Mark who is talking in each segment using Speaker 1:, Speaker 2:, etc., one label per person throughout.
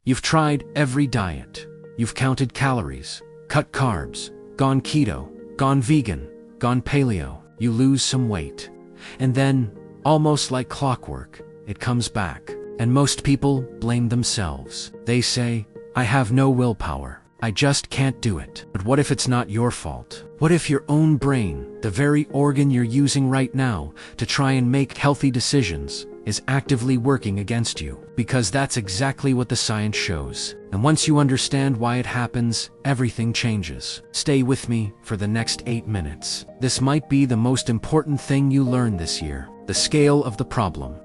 Speaker 1: You've tried every diet. You've counted calories, cut carbs, gone keto, gone vegan, gone paleo. You lose some weight. And then, almost like clockwork, it comes back. And most people blame themselves. They say, I have no willpower. I just can't do it. But what if it's not your fault? What if your own brain, the very organ you're using right now to try and make healthy decisions, is actively working against you? Because that's exactly what the science shows. And once you understand why it happens, everything changes. Stay with me for the next 8 minutes. This might be the most important thing you learn this year. The scale of the problem.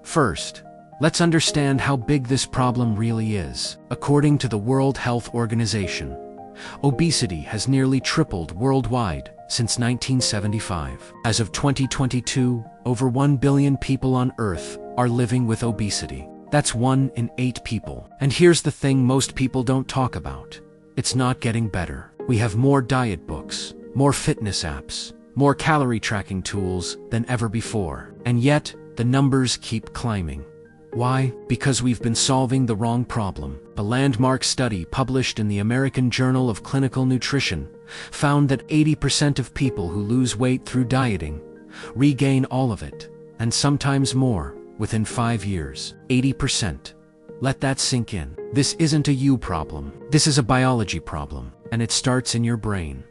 Speaker 1: First, let's understand how big this problem really is. According to the World Health Organization, obesity has nearly tripled worldwide since 1975. As of 2022, over 1 billion people on Earth are living with obesity. That's 1 in 8 people. And here's the thing most people don't talk about. It's not getting better. We have more diet books, more fitness apps, more calorie tracking tools than ever before. And yet, the numbers keep climbing. Why? Because we've been solving the wrong problem. A landmark study published in the American Journal of Clinical Nutrition found that 80% of people who lose weight through dieting regain all of it, and sometimes more, within 5 years. 80%. Let that sink in. This isn't a you problem. This is a biology problem, and it starts in your brain.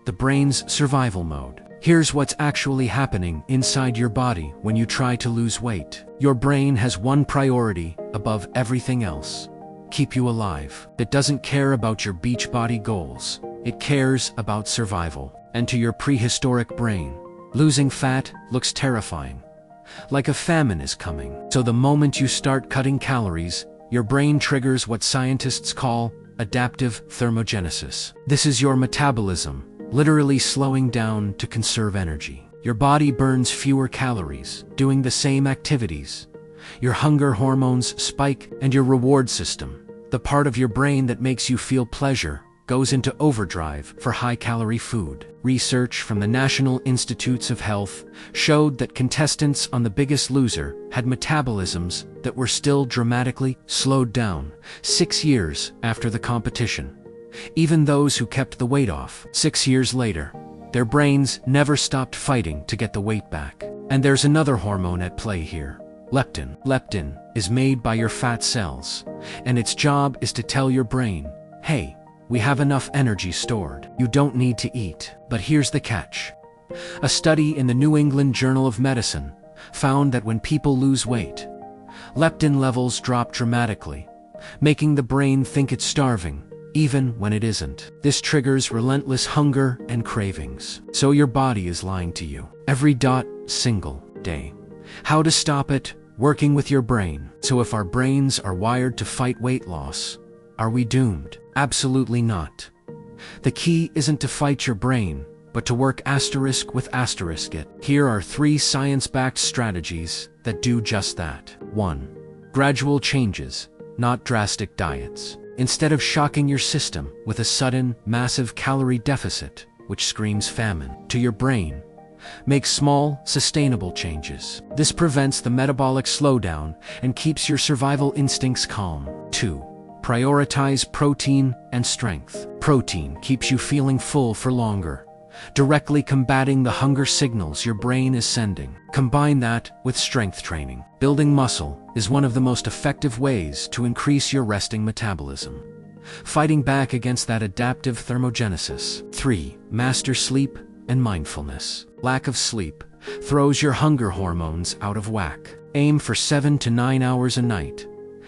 Speaker 1: The brain's survival mode. Here's what's actually happening inside your body when you try to lose weight. Your brain has one priority above everything else: keep you alive. It doesn't care about your beach body goals. It cares about survival. And to your prehistoric brain, losing fat looks terrifying, like a famine is coming. So the moment you start cutting calories, your brain triggers what scientists call adaptive thermogenesis. This is your metabolism literally slowing down to conserve energy. Your body burns fewer calories, doing the same activities. Your hunger hormones spike, and your reward system, the part of your brain that makes you feel pleasure, goes into overdrive for high-calorie food. Research from the National Institutes of Health showed that contestants on The Biggest Loser had metabolisms that were still dramatically slowed down 6 years after the competition. Even those who kept the weight off 6 years later, their brains never stopped fighting to get the weight back. And there's another hormone at play here: leptin. Leptin is made by your fat cells, and its job is to tell your brain, hey, we have enough energy stored. You don't need to eat. But here's the catch. A study in the New England Journal of Medicine found that when people lose weight, leptin levels drop dramatically, making the brain think it's starving, even when it isn't. This triggers relentless hunger and cravings. So your body is lying to you every single day. How to stop it? Working with your brain. So if our brains are wired to fight weight loss, are we doomed? Absolutely not. The key isn't to fight your brain, but to work with it. Here are 3 science-backed strategies that do just that. 1. Gradual changes, not drastic diets. Instead of shocking your system with a sudden, massive calorie deficit, which screams famine, to your brain, make small, sustainable changes. This prevents the metabolic slowdown and keeps your survival instincts calm. 2. Prioritize protein and strength. Protein keeps you feeling full for longer, directly combating the hunger signals your brain is sending. Combine that with strength training. Building muscle is one of the most effective ways to increase your resting metabolism, fighting back against that adaptive thermogenesis. 3. Master sleep and mindfulness. Lack of sleep throws your hunger hormones out of whack. Aim for 7 to 9 hours a night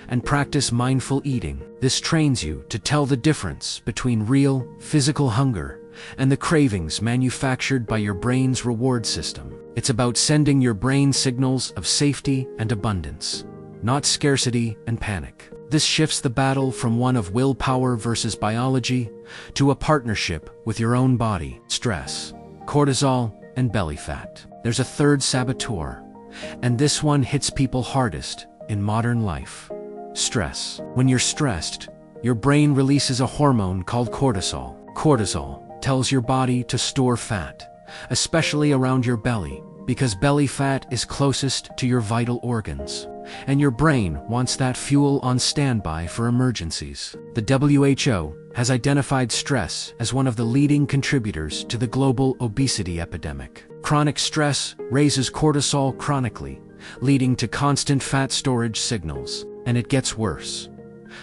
Speaker 1: and practice mindful eating. This trains you to tell the difference between real, physical hunger and the cravings manufactured by your brain's reward system. It's about sending your brain signals of safety and abundance, not scarcity and panic. This shifts the battle from one of willpower versus biology to a partnership with your own body. Stress, cortisol, and belly fat. There's a third saboteur, and this one hits people hardest in modern life. Stress. When you're stressed, your brain releases a hormone called cortisol. Cortisol tells your body to store fat, especially around your belly, because belly fat is closest to your vital organs. and your brain wants that fuel on standby for emergencies. The WHO has identified stress as one of the leading contributors to the global obesity epidemic. Chronic stress raises cortisol chronically, leading to constant fat storage signals, and it gets worse.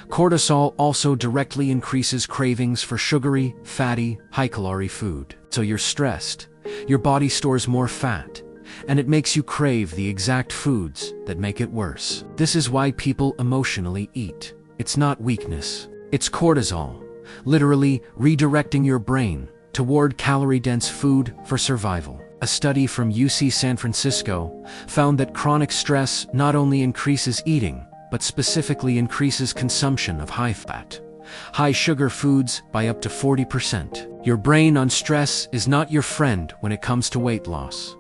Speaker 1: Cortisol also directly increases cravings for sugary, fatty, high-calorie food. So you're stressed, your body stores more fat, and it makes you crave the exact foods that make it worse. This is why people emotionally eat. It's not weakness, it's cortisol, literally redirecting your brain toward calorie-dense food for survival. A study from UC San Francisco found that chronic stress not only increases eating, but specifically increases consumption of high-fat, high-sugar foods by up to 40%. Your brain on stress is not your friend when it comes to weight loss.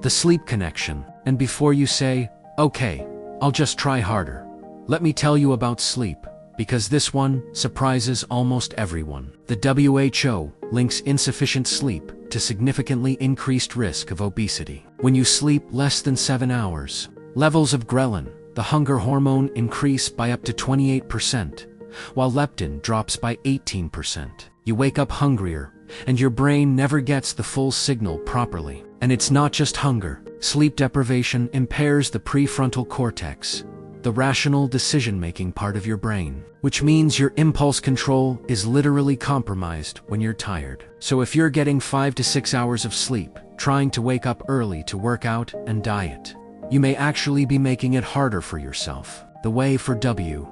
Speaker 1: The sleep connection. And before you say, okay, I'll just try harder, let me tell you about sleep, because this one surprises almost everyone. The WHO links insufficient sleep to significantly increased risk of obesity. When you sleep less than 7 hours, levels of ghrelin, the hunger hormone, increase by up to 28%, while leptin drops by 18%. You wake up hungrier, and your brain never gets the full signal properly. And it's not just hunger. Sleep deprivation impairs the prefrontal cortex, the rational decision-making part of your brain, which means your impulse control is literally compromised when you're tired. So if you're getting 5 to 6 hours of sleep, trying to wake up early to work out and diet, you may actually be making it harder for yourself. The way for W.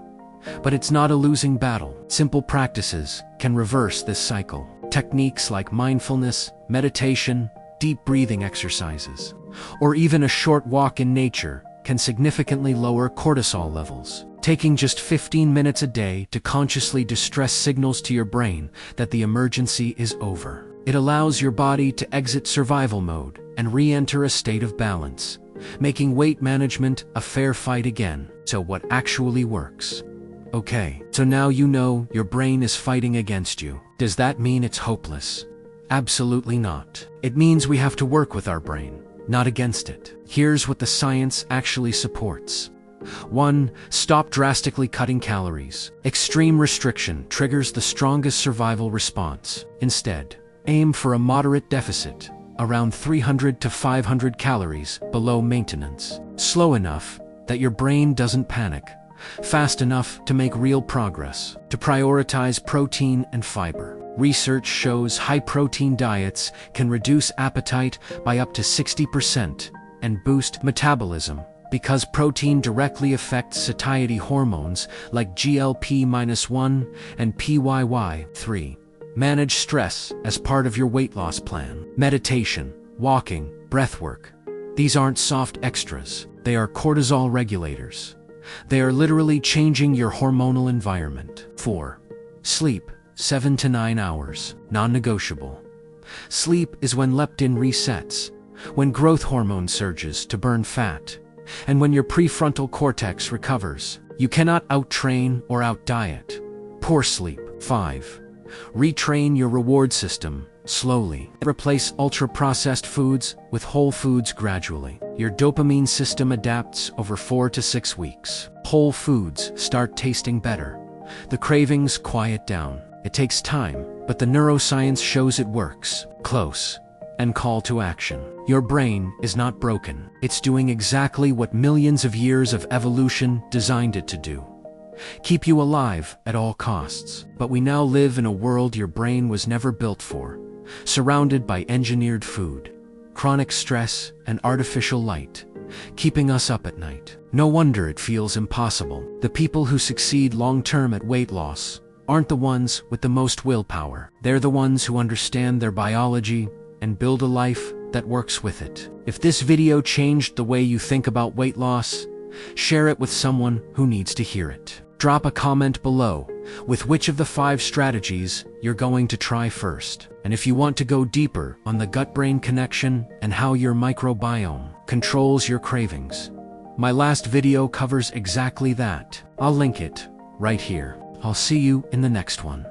Speaker 1: But it's not a losing battle. Simple practices can reverse this cycle. Techniques like mindfulness, meditation, deep breathing exercises, or even a short walk in nature can significantly lower cortisol levels. Taking just 15 minutes a day to consciously distress signals to your brain that the emergency is over. It allows your body to exit survival mode and re-enter a state of balance, making weight management a fair fight again. So what actually works? Okay, so now you know your brain is fighting against you. Does that mean it's hopeless? Absolutely not. It means we have to work with our brain, not against it. Here's what the science actually supports. 1. Stop drastically cutting calories. Extreme restriction triggers the strongest survival response. Instead, aim for a moderate deficit, around 300 to 500 calories below maintenance. Slow enough that your brain doesn't panic, fast enough to make real progress. To prioritize protein and fiber. Research shows high-protein diets can reduce appetite by up to 60% and boost metabolism because protein directly affects satiety hormones like GLP-1 and PYY3. Manage stress as part of your weight loss plan. Meditation, walking, breathwork. These aren't soft extras. They are cortisol regulators. They are literally changing your hormonal environment. 4. Sleep. 7 to 9 hours, non-negotiable. Sleep is when leptin resets, when growth hormone surges to burn fat, and when your prefrontal cortex recovers. You cannot out-train or out-diet. Poor sleep. 5. Retrain your reward system slowly. Replace ultra-processed foods with whole foods gradually. Your dopamine system adapts over 4 to 6 weeks. Whole foods start tasting better. The cravings quiet down. It takes time, but the neuroscience shows it works. Close. And call to action. Your brain is not broken. It's doing exactly what millions of years of evolution designed it to do. Keep you alive at all costs. But we now live in a world your brain was never built for, surrounded by engineered food, chronic stress, and artificial light, keeping us up at night. No wonder it feels impossible. The people who succeed long-term at weight loss aren't the ones with the most willpower. They're the ones who understand their biology and build a life that works with it. If this video changed the way you think about weight loss, share it with someone who needs to hear it. Drop a comment below with which of the 5 strategies you're going to try first. And if you want to go deeper on the gut-brain connection and how your microbiome controls your cravings, my last video covers exactly that. I'll link it right here. I'll see you in the next one.